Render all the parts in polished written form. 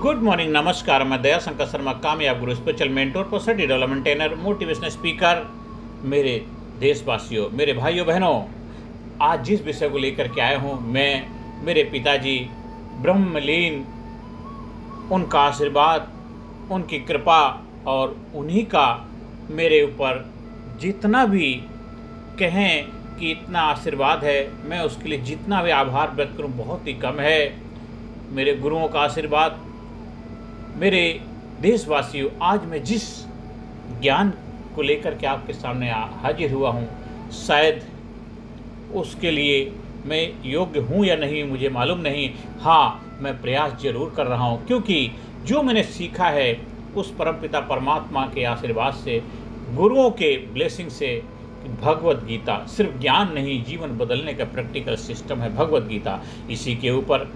Good morning, नमस्कार। मैं दया शंकर शर्मा, कामयाब गुरु, spiritual mentor, personality development trainer, motivational speaker. मेरे देशवासियों, मेरे भाइयों बहनों, आज जिस विषय को लेकर के आया हूँ, मैं मेरे पिताजी ब्रह्मलीन, उनका आशीर्वाद, उनकी कृपा और उन्हीं का मेरे ऊपर जितना भी कहें कि इतना आशीर्वाद है, मैं उसके लिए जितना भी आभार व्यक्त करूं बहुत ही कम है। मेरे गुरुओं का आशीर्वाद। मेरे देशवासियों, आज मैं जिस ज्ञान को लेकर के आपके सामने हाजिर हुआ हूँ, शायद उसके लिए मैं योग्य हूँ या नहीं मुझे मालूम नहीं। हाँ, मैं प्रयास जरूर कर रहा हूँ, क्योंकि जो मैंने सीखा है उस परमपिता परमात्मा के आशीर्वाद से, गुरुओं के ब्लेसिंग से, भगवत गीता सिर्फ ज्ञान नहीं, जीवन बदलने का प्रैक्टिकल सिस्टम है भगवत गीता। इसी के ऊपर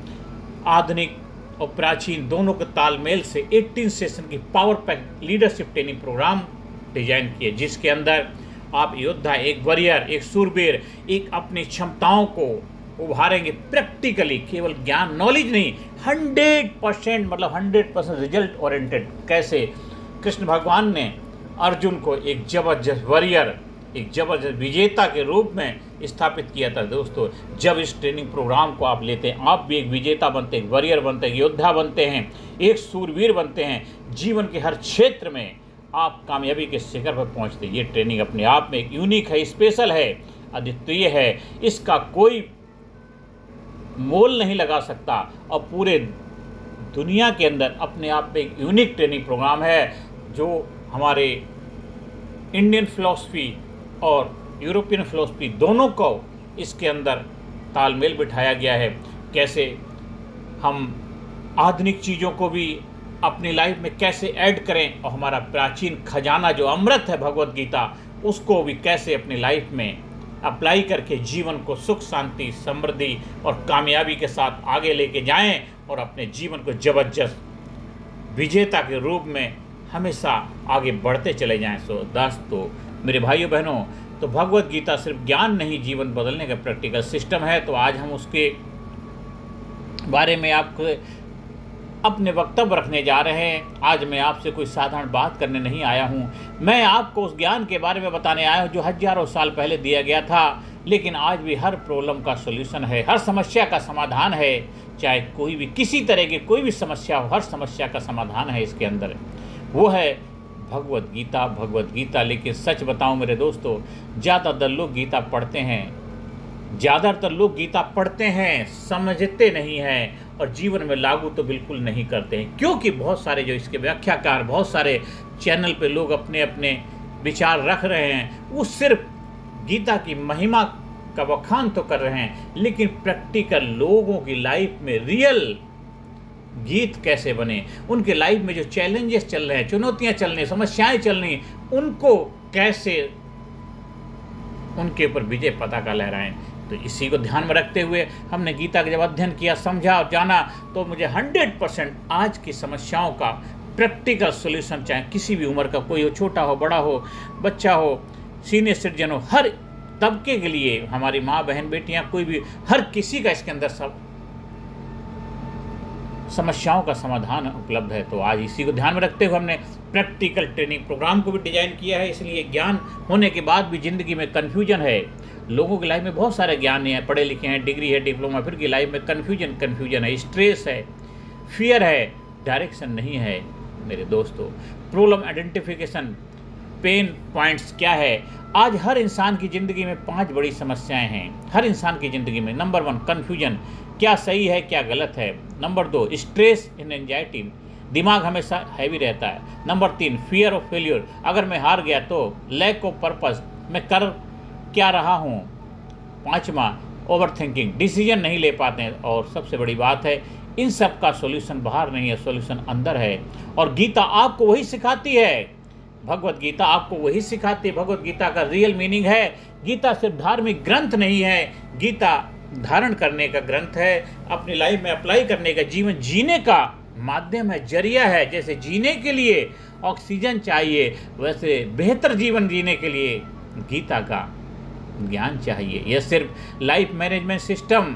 आधुनिक और प्राचीन दोनों के तालमेल से 18 सेशन की power pack leadership training programme design किए, जिसके अंदर आप योद्धा, एक वॉरियर, एक सूरवीर, एक अपनी क्षमताओं को उभारेंगे प्रैक्टिकली। केवल ज्ञान नॉलेज नहीं, 100% मतलब 100% रिजल्ट ओरिएंटेड। कैसे कृष्ण भगवान ने अर्जुन को एक जबरदस्त वॉरियर, एक जबरदस्त विजेता के रूप में स्थापित किया था। दोस्तों, जब इस ट्रेनिंग प्रोग्राम को आप लेते हैं, आप भी एक विजेता बनते हैं, एक वॉरियर बनते हैं, योद्धा बनते हैं, एक सूरवीर बनते हैं। जीवन के हर क्षेत्र में आप कामयाबी के शिखर पर पहुंचते हैं। ये ट्रेनिंग अपने आप में एक यूनिक है, स्पेशल है, अद्वितीय है। इसका कोई मोल नहीं लगा सकता और पूरे दुनिया के अंदर अपने आप में एक यूनिक ट्रेनिंग प्रोग्राम है, जो हमारे इंडियन फिलॉसफी और यूरोपियन फिलॉसफी दोनों को इसके अंदर तालमेल बिठाया गया है। कैसे हम आधुनिक चीज़ों को भी अपनी लाइफ में कैसे ऐड करें और हमारा प्राचीन खजाना जो अमृत है भगवत गीता, उसको भी कैसे अपनी लाइफ में अप्लाई करके जीवन को सुख, शांति, समृद्धि और कामयाबी के साथ आगे लेके जाएं और अपने जीवन को जबरदस्त विजेता के रूप में हमेशा आगे बढ़ते चले जाएं। सो दोस्तों, मेरे भाइयों बहनों, तो भगवत गीता सिर्फ ज्ञान नहीं, जीवन बदलने का प्रैक्टिकल सिस्टम है। तो आज हम उसके बारे में आपको अपने वक्तव्य रखने जा रहे हैं। आज मैं आपसे कोई साधारण बात करने नहीं आया हूँ, मैं आपको उस ज्ञान के बारे में बताने आया हूँ जो हजारों साल पहले दिया गया था, लेकिन आज भी हर प्रॉब्लम का सॉल्यूशन है, हर समस्या का समाधान है। चाहे कोई भी किसी तरह की कोई भी समस्या हो, हर समस्या का समाधान है इसके अंदर। वो है भगवत गीता, भगवत गीता। लेकिन सच बताऊं मेरे दोस्तों, ज़्यादातर लोग गीता पढ़ते हैं, समझते नहीं हैं और जीवन में लागू तो बिल्कुल नहीं करते हैं। क्योंकि बहुत सारे जो इसके व्याख्याकार, बहुत सारे चैनल पे लोग अपने अपने विचार रख रहे हैं, वो सिर्फ गीता की महिमा का बखान तो कर रहे हैं, लेकिन प्रैक्टिकल लोगों की लाइफ में रियल गीत कैसे बने, उनके लाइफ में जो चैलेंजेस चल रहे हैं, चुनौतियां चल रही हैं, समस्याएं चल रही हैं, उनको कैसे उनके ऊपर विजय पताका लहराएं। तो इसी को ध्यान में रखते हुए हमने गीता का जब अध्ययन किया, समझा और जाना, तो मुझे 100% आज की समस्याओं का प्रैक्टिकल सोल्यूशन, चाहे किसी भी उम्र का कोई हो, छोटा हो, बड़ा हो, बच्चा हो, सीनियर सिटीजन हो, हर तबके के लिए, हमारी माँ, बहन, बेटियाँ, कोई भी, हर किसी का इसके अंदर सब समस्याओं का समाधान उपलब्ध है। तो आज इसी को ध्यान में रखते हुए हमने प्रैक्टिकल ट्रेनिंग प्रोग्राम को भी डिजाइन किया है। इसलिए ज्ञान होने के बाद भी ज़िंदगी में कन्फ्यूजन है। लोगों की लाइफ में बहुत सारे ज्ञान है, पढ़े लिखे हैं, डिग्री है, डिप्लोमा, फिर की लाइफ में कन्फ्यूजन है, स्ट्रेस है, फियर है, डायरेक्शन नहीं है। मेरे दोस्तों, प्रॉब्लम आइडेंटिफिकेशन, पेन पॉइंट्स क्या है? आज हर इंसान की ज़िंदगी में 5 बड़ी समस्याएं हैं। हर इंसान की ज़िंदगी में नंबर 1 कन्फ्यूजन, क्या सही है क्या गलत है। नंबर 2 स्ट्रेस एंड एंजाइटी, दिमाग हमेशा हैवी रहता है। नंबर 3 फियर ऑफ फेल्योर, अगर मैं हार गया तो। लैक ऑफ पर्पस, मैं कर क्या रहा हूँ। 5वां ओवर थिंकिंग, डिसीजन नहीं ले पाते हैं। और सबसे बड़ी बात है, इन सब का सॉल्यूशन बाहर नहीं है, सॉल्यूशन अंदर है। और गीता आपको वही सिखाती है, भगवत गीता आपको वही सिखाती है। भगवत गीता का रियल मीनिंग है, गीता सिर्फ धार्मिक ग्रंथ नहीं है, गीता धारण करने का ग्रंथ है, अपनी लाइफ में अप्लाई करने का, जीवन जीने का माध्यम है, जरिया है। जैसे जीने के लिए ऑक्सीजन चाहिए, वैसे बेहतर जीवन जीने के लिए गीता का ज्ञान चाहिए। यह सिर्फ life management system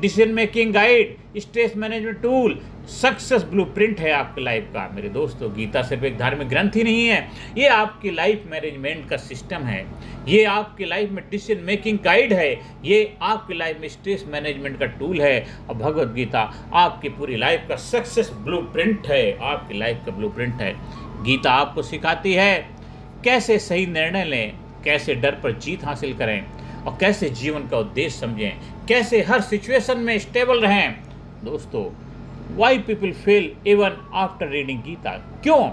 decision making guide, stress management tool, success blueprint है आपकी लाइफ का। मेरे दोस्तों, गीता सिर्फ एक धार्मिक ग्रंथ ही नहीं है, ये आपकी लाइफ मैनेजमेंट का सिस्टम है, ये आपकी लाइफ में डिसीजन मेकिंग गाइड है, ये आपकी लाइफ में स्ट्रेस मैनेजमेंट का टूल है, और भगवत गीता आपकी पूरी लाइफ का सक्सेस ब्लूप्रिंट है, आपकी लाइफ का ब्लूप्रिंट है। गीता आपको सिखाती है कैसे सही निर्णय लें, कैसे डर पर जीत हासिल करें, और कैसे जीवन का उद्देश्य समझें, कैसे हर सिचुएशन में स्टेबल रहें। दोस्तों, why people fail even after reading Gita? क्यों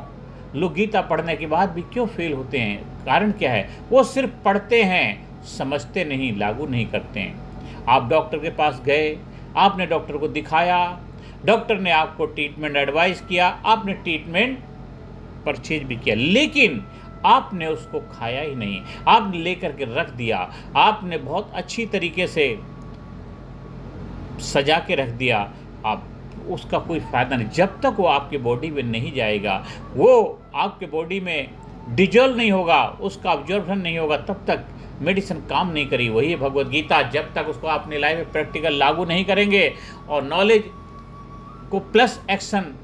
लोग गीता पढ़ने के बाद भी क्यों फेल होते हैं? कारण क्या है? वो सिर्फ पढ़ते हैं, समझते नहीं, लागू नहीं करते हैं। आप डॉक्टर के पास गए, आपने डॉक्टर को दिखाया, डॉक्टर ने आपको ट्रीटमेंट एडवाइस किया, आपने ट्रीटमेंट परचेज भी किया, लेकिन आपने उसको खाया ही नहीं, आपने लेकर के रख दिया, आपने बहुत अच्छी तरीके से सजा के रख दिया, आप उसका कोई फ़ायदा नहीं। जब तक वो आपके बॉडी में नहीं जाएगा, वो आपके बॉडी में डिजोल्व नहीं होगा, उसका ऑब्जर्वेशन नहीं होगा, तब तक मेडिसिन काम नहीं करी। वही है भगवत गीता। जब तक उसको अपनी लाइफ में प्रैक्टिकल लागू नहीं करेंगे, और नॉलेज को प्लस एक्शन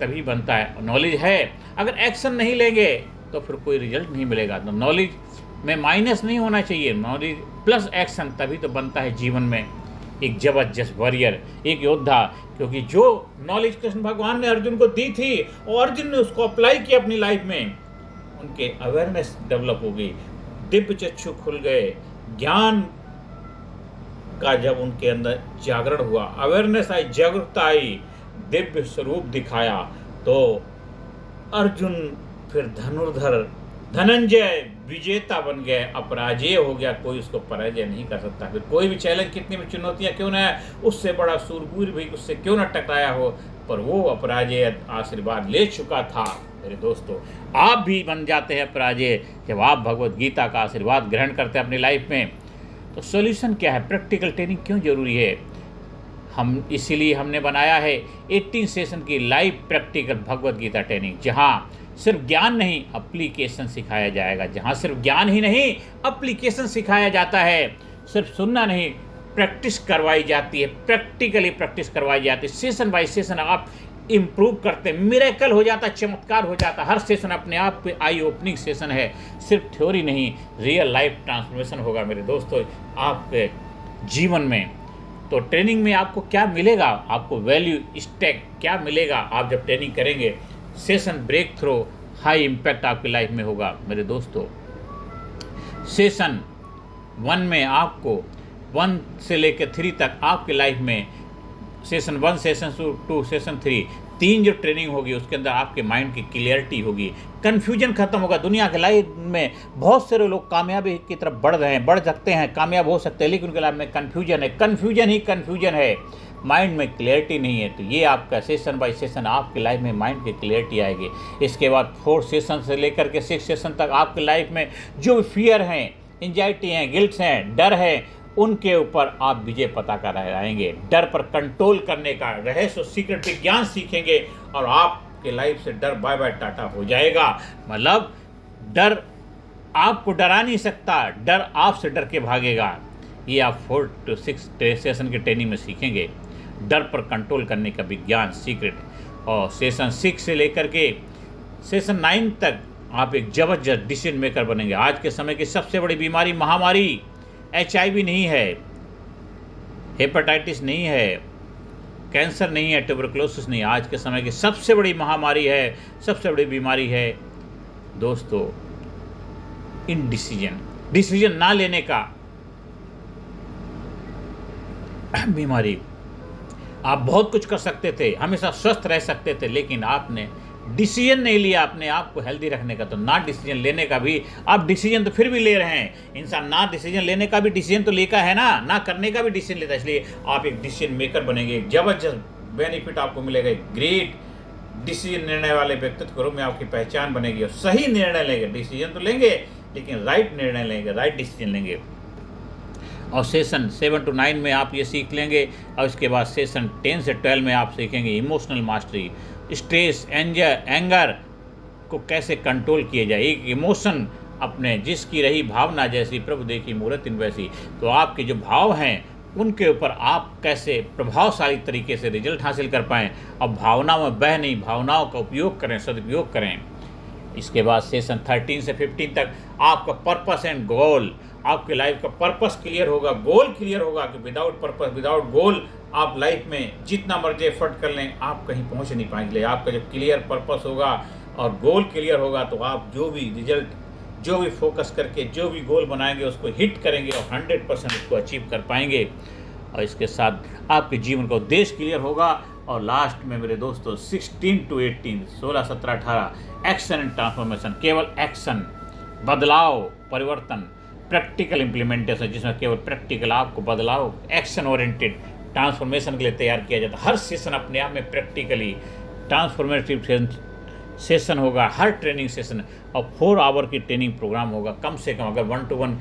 तभी बनता है। नॉलेज है, अगर एक्शन नहीं लेंगे तो फिर कोई रिजल्ट नहीं मिलेगा। तो नॉलेज में माइनस नहीं होना चाहिए, नॉलेज प्लस एक्शन, तभी तो बनता है जीवन में एक जबरदस्त वॉरियर, एक योद्धा। क्योंकि जो नॉलेज कृष्ण भगवान ने अर्जुन को दी थी और अर्जुन ने उसको अप्लाई किया अपनी लाइफ में, उनके अवेयरनेस डेवलप हो गई, दिव्य चक्षु खुल गए, ज्ञान का जब उनके अंदर जागरण हुआ, अवेयरनेस आई, जागरूकता आई, दिव्य स्वरूप दिखाया, तो अर्जुन फिर धनुर्धर धनंजय विजेता बन गए, अपराजय हो गया, कोई उसको पराजय नहीं कर सकता। फिर कोई भी चैलेंज, कितनी भी चुनौतियां क्यों ना है, उससे बड़ा सूरवीर भी उससे क्यों ना टकराया हो, पर वो अपराजय आशीर्वाद ले चुका था। मेरे दोस्तों, आप भी बन जाते हैं अपराजय जब आप भगवत गीता का आशीर्वाद ग्रहण करते हैं अपनी लाइफ में। तो सॉल्यूशन क्या है? प्रैक्टिकल ट्रेनिंग क्यों जरूरी है? इसीलिए हमने बनाया है 18 सेशन की live practical Bhagavad Gita training, जहाँ सिर्फ ज्ञान नहीं, एप्लीकेशन सिखाया जाएगा। जहाँ सिर्फ ज्ञान ही नहीं, एप्लीकेशन सिखाया जाता है। सिर्फ सुनना नहीं, प्रैक्टिस करवाई जाती है, प्रैक्टिकली प्रैक्टिस करवाई जाती है। सेशन बाय सेशन आप इम्प्रूव करते, मिरेकल हो जाता, चमत्कार हो जाता। हर सेशन अपने आप पे आई ओपनिंग सेशन है, सिर्फ थ्योरी नहीं, रियल लाइफ ट्रांसफॉर्मेशन होगा मेरे दोस्तों आपके जीवन में। तो ट्रेनिंग में आपको क्या मिलेगा? आपको वैल्यू स्टैक क्या मिलेगा आप जब ट्रेनिंग करेंगे? Session break through high impact आपकी लाइफ में होगा मेरे दोस्तों। सेशन 1 में आपको 1 से लेकर 3 तक आपकी लाइफ में, सेशन 1, सेशन 2, सेशन 3, 3 जो ट्रेनिंग होगी उसके अंदर आपके माइंड की क्लियरिटी होगी, कन्फ्यूजन खत्म होगा। दुनिया के लाइफ में बहुत सारे लोग कामयाबी की तरफ बढ़ रहे हैं, बढ़ सकते हैं, कामयाब हो सकते हैं, लेकिन उनके लाइफ में कन्फ्यूजन है, कन्फ्यूजन ही कन्फ्यूजन है, माइंड में क्लियरिटी नहीं है। तो ये आपका सेशन बाय सेशन आपकी लाइफ में माइंड की क्लियरिटी आएगी। इसके बाद 4 सेशन से लेकर के 6 सेशन तक आपकी लाइफ में जो फियर हैं, एंजाइटी हैं, गिल्ट्स हैं, डर है, उनके ऊपर आप विजय पता कर आएंगे। डर पर कंट्रोल करने का रहस्य, सीक्रेट विज्ञान सीखेंगे, और आपके लाइफ से डर बाय बाय टाटा हो जाएगा। मतलब डर आपको डरा नहीं सकता, डर आपसे डर के भागेगा। ये आप 4 से 6 सेशन की ट्रेनिंग में सीखेंगे, डर पर कंट्रोल करने का विज्ञान, सीक्रेट। और सेशन 6 से लेकर के सेशन 9 तक आप एक जबरदस्त डिसीजन मेकर बनेंगे। आज के समय की सबसे बड़ी बीमारी, महामारी HIV नहीं है, हेपेटाइटिस नहीं है, कैंसर नहीं है, ट्यूबरकुलोसिस नहीं है। आज के समय की सबसे बड़ी महामारी है, सबसे बड़ी बीमारी है दोस्तों इनडिसीजन, डिसीजन ना लेने का बीमारी। आप बहुत कुछ कर सकते थे, हमेशा स्वस्थ रह सकते थे, लेकिन आपने डिसीजन नहीं लिया अपने आप को हेल्दी रखने का। तो ना डिसीजन लेने का भी, आप डिसीजन तो फिर भी ले रहे हैं। इंसान ना डिसीजन लेने का भी डिसीजन तो लेता है ना करने का भी डिसीजन लेता है। इसलिए आप एक डिसीजन मेकर बनेंगे, एक जबरदस्त बेनिफिट आपको मिलेगा, एक ग्रेट डिसीजन निर्णय वाले व्यक्तित्व के रूप में आपकी पहचान बनेगी। और सही निर्णय लेंगे, डिसीजन तो लेंगे लेकिन राइट निर्णय लेंगे, राइट डिसीजन लेंगे। और सेशन 7 से 9 में आप ये सीख लेंगे। और इसके बाद सेशन 10 से 12 में आप सीखेंगे इमोशनल मास्टरी, स्ट्रेस, एंगर को कैसे कंट्रोल किया जाए। एक इमोशन अपने जिसकी रही भावना जैसी, प्रभु देखी मूर्ति वैसी। तो आपके जो भाव हैं उनके ऊपर आप कैसे प्रभावशाली तरीके से रिजल्ट हासिल कर पाएँ। अब भावनाओं में बह नहीं, भावनाओं का उपयोग करें, सदुपयोग करें। इसके बाद सेशन 13 से 15 तक आपका पर्पस एंड गोल, आपके लाइफ का पर्पस क्लियर होगा, गोल क्लियर होगा कि विदाउट पर्पस, विदाउट गोल आप लाइफ में जितना मर्जी एफर्ट कर लें, आप कहीं पहुंच नहीं पाएंगे। आपका जब क्लियर पर्पस होगा और गोल क्लियर होगा तो आप जो भी रिजल्ट, जो भी फोकस करके जो भी गोल बनाएंगे उसको हिट करेंगे और 100% उसको अचीव कर पाएंगे। और इसके साथ आपके जीवन का उद्देश्य क्लियर होगा। और लास्ट में मेरे दोस्तों 16 to 18, 16, 17, 18 एक्शन एंड ट्रांसफॉर्मेशन, केवल एक्शन, बदलाव, परिवर्तन, प्रैक्टिकल इम्प्लीमेंटेशन, जिसमें केवल प्रैक्टिकल आपको बदलाव, एक्शन ओरिएंटेड ट्रांसफॉर्मेशन के लिए तैयार किया जाता है। हर सेशन अपने आप में प्रैक्टिकली ट्रांसफॉर्मेटिव सेशन होगा, हर ट्रेनिंग सेशन, और 4 आवर की ट्रेनिंग प्रोग्राम होगा कम से कम। अगर 1 to 1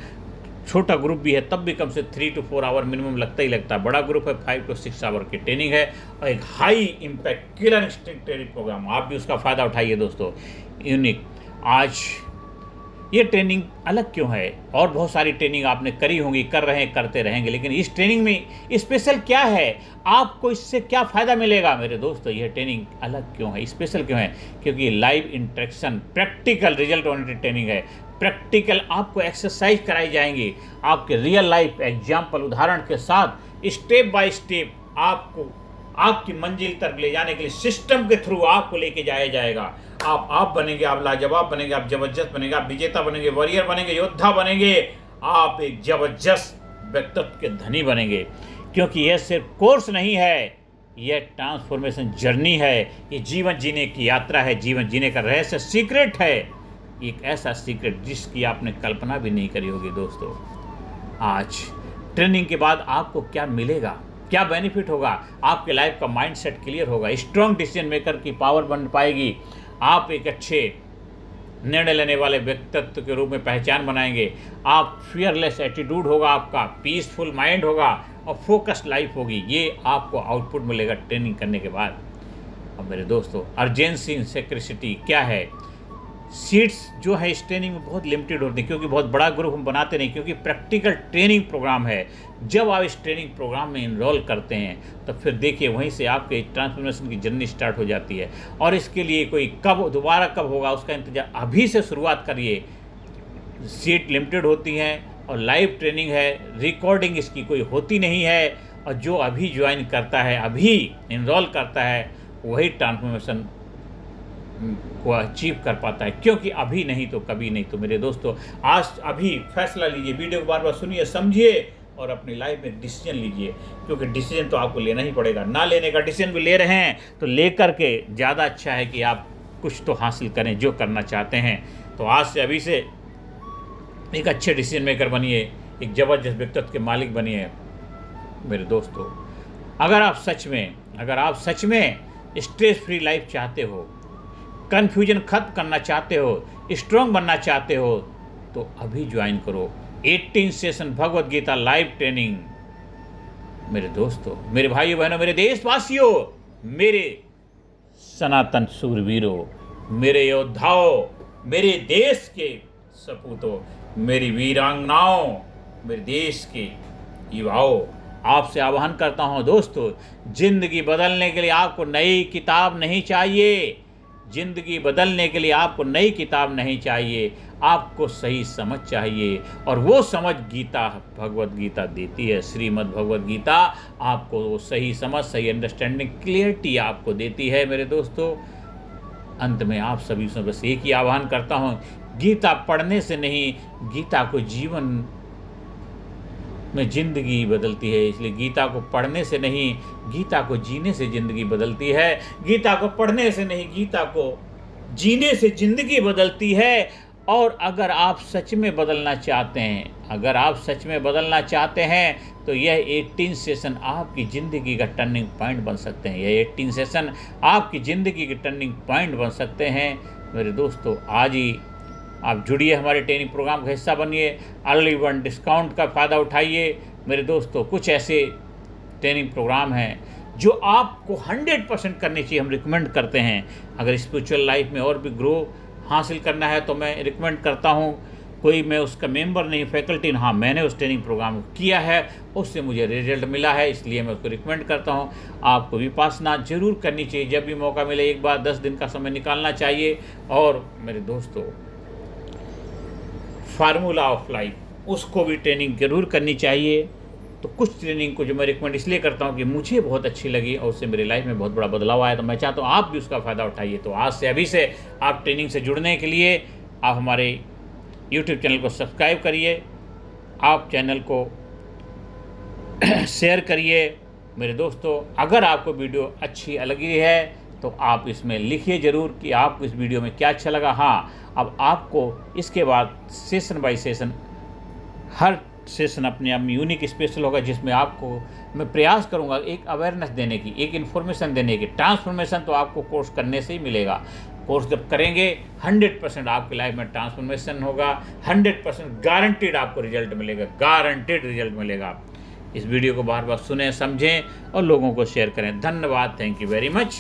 छोटा ग्रुप भी है तब भी कम से 3 to 4 आवर मिनिमम लगता ही लगता है। बड़ा ग्रुप है 5 to 6 आवर की ट्रेनिंग है और एक high impact killer instinct training programme. आप भी उसका फ़ायदा उठाइए दोस्तों। यूनिक, आज ये ट्रेनिंग अलग क्यों है? और बहुत सारी ट्रेनिंग आपने करी होंगी, कर रहे हैं, करते रहेंगे, लेकिन इस ट्रेनिंग में स्पेशल क्या है? आपको इससे क्या फ़ायदा मिलेगा मेरे दोस्तों? यह ट्रेनिंग अलग क्यों है, स्पेशल क्यों है? क्योंकि live interaction, practical result oriented training है। प्रैक्टिकल आपको एक्सरसाइज कराई जाएंगी, आपके रियल लाइफ एग्जाम्पल, उदाहरण के साथ स्टेप बाय स्टेप आपको आपकी मंजिल तक ले जाने के लिए सिस्टम के थ्रू आपको लेके जाया जाएगा। आप बनेंगे, आप लाजवाब बनेंगे, आप जबरदस्त बनेंगे, आप विजेता बनेंगे, वॉरियर बनेंगे, योद्धा बनेंगे, आप एक जबरदस्त व्यक्तित्व के धनी बनेंगे। क्योंकि यह सिर्फ कोर्स नहीं है, यह ट्रांसफॉर्मेशन जर्नी है, ये जीवन जीने की यात्रा है, जीवन जीने का रहस्य, सीक्रेट है। एक ऐसा सीक्रेट जिसकी आपने कल्पना भी नहीं करी होगी दोस्तों। आज ट्रेनिंग के बाद आपको क्या मिलेगा, क्या बेनिफिट होगा? आपके लाइफ का माइंडसेट क्लियर होगा, स्ट्रॉन्ग डिसीजन मेकर की पावर बन पाएगी, आप एक अच्छे निर्णय लेने वाले व्यक्तित्व के रूप में पहचान बनाएंगे, आप फियरलेस एटीट्यूड होगा, आपका पीसफुल माइंड होगा और फोकस्ड लाइफ होगी। ये आपको आउटपुट मिलेगा ट्रेनिंग करने के बाद। अब मेरे दोस्तों, अर्जेंसी इन सिक्योरिटी क्या है? सीट्स जो है इस ट्रेनिंग में बहुत लिमिटेड होती है, क्योंकि बहुत बड़ा ग्रुप हम बनाते नहीं, क्योंकि प्रैक्टिकल ट्रेनिंग प्रोग्राम है। जब आप इस ट्रेनिंग प्रोग्राम में इनरोल करते हैं तो फिर देखिए वहीं से आपके ट्रांसफॉर्मेशन की जर्नी स्टार्ट हो जाती है। और इसके लिए कोई दोबारा कब होगा उसका इंतजार अभी से शुरुआत करिए। सीट लिमिटेड होती हैं और लाइव ट्रेनिंग है, रिकॉर्डिंग इसकी कोई होती नहीं है। और जो अभी ज्वाइन करता है, अभी इनरोल करता है, वही ट्रांसफॉर्मेशन को अचीव कर पाता है। क्योंकि अभी नहीं तो कभी नहीं। तो मेरे दोस्तों, आज अभी फैसला लीजिए, वीडियो को बार बार सुनिए, समझिए और अपनी लाइफ में डिसीजन लीजिए। क्योंकि डिसीजन तो आपको लेना ही पड़ेगा। ना लेने का डिसीजन भी ले रहे हैं तो लेकर के ज़्यादा अच्छा है कि आप कुछ तो हासिल करें जो करना चाहते हैं। तो आज से, अभी से एक अच्छे डिसीजन मेकर बनिए, एक ज़बरदस्त व्यक्तित्व के मालिक बनिए मेरे दोस्तों। अगर आप सच में स्ट्रेस फ्री लाइफ चाहते हो, कन्फ्यूजन खत्म करना चाहते हो, स्ट्रॉन्ग बनना चाहते हो, तो अभी ज्वाइन करो 18 session Bhagavad Gita live training. मेरे दोस्तों, मेरे भाइयों बहनों, मेरे देशवासियों, मेरे सनातन सूरवीरों, मेरे योद्धाओं, मेरे देश के सपूतों, मेरी वीरांगनाओं, मेरे देश के युवाओं, आपसे आह्वान करता हूं दोस्तों, जिंदगी बदलने के लिए आपको नई किताब नहीं चाहिए। जिंदगी बदलने के लिए आपको नई किताब नहीं चाहिए, आपको सही समझ चाहिए। और वो समझ गीता, भगवद गीता देती है। श्रीमद् भगवद गीता आपको वो सही समझ, सही अंडरस्टैंडिंग, क्लियरिटी आपको देती है मेरे दोस्तों। अंत में आप सभी से बस एक ही आह्वान करता हूँ, गीता पढ़ने से नहीं, गीता को जीवन में ज़िंदगी बदलती है। इसलिए गीता को पढ़ने से नहीं, गीता को जीने से ज़िंदगी बदलती है। गीता को पढ़ने से नहीं, गीता को जीने से ज़िंदगी बदलती है। और अगर आप सच में बदलना चाहते हैं, तो यह 18 सेशन आपकी ज़िंदगी का टर्निंग पॉइंट बन सकते हैं। यह 18 सेशन आपकी ज़िंदगी के टर्निंग पॉइंट बन सकते हैं मेरे दोस्तों। आज ही आप जुड़िए, हमारे ट्रेनिंग प्रोग्राम का हिस्सा बनिए, अर्ली बर्ड डिस्काउंट का फ़ायदा उठाइए मेरे दोस्तों। कुछ ऐसे ट्रेनिंग प्रोग्राम हैं जो आपको 100% करनी चाहिए, हम रिकमेंड करते हैं। अगर स्पिरिचुअल लाइफ में और भी ग्रो हासिल करना है तो मैं रिकमेंड करता हूँ कोई मैं उसका मेंबर नहीं, फैकल्टी, हाँ मैंने उस ट्रेनिंग प्रोग्राम को किया है, उससे मुझे रिजल्ट मिला है, इसलिए मैं उसको रिकमेंड करता हूँ। आपको विपासना जरूर करनी चाहिए, जब भी मौका मिले एक बार 10 दिन का समय निकालना चाहिए। और मेरे दोस्तों, फार्मूला ऑफ लाइफ उसको भी ट्रेनिंग जरूर करनी चाहिए। तो कुछ ट्रेनिंग को जो मैं रिकमेंड इसलिए करता हूँ कि मुझे बहुत अच्छी लगी और उससे मेरी लाइफ में बहुत बड़ा बदलाव आया, तो मैं चाहता हूँ आप भी उसका फ़ायदा उठाइए। तो आज से, अभी से आप ट्रेनिंग से जुड़ने के लिए आप हमारे YouTube चैनल को सब्सक्राइब करिए, आप चैनल को शेयर करिए। मेरे दोस्तों, अगर आपको वीडियो अच्छी लगी है तो आप इसमें लिखिए ज़रूर कि आपको इस वीडियो में क्या अच्छा लगा। हाँ, अब आपको इसके बाद सेशन बाय सेशन, हर सेशन अपने आप में यूनिक स्पेशल होगा, जिसमें आपको मैं प्रयास करूंगा एक अवेयरनेस देने की, एक इन्फॉर्मेशन देने की। ट्रांसफॉर्मेशन तो आपको कोर्स करने से ही मिलेगा। कोर्स जब करेंगे 100% आपकी लाइफ में ट्रांसफॉर्मेशन होगा, 100% गारंटीड आपको रिजल्ट मिलेगा, गारंटीड रिजल्ट मिलेगा। इस वीडियो को बार बार सुने, समझें और लोगों को शेयर करें। धन्यवाद, थैंक यू वेरी मच।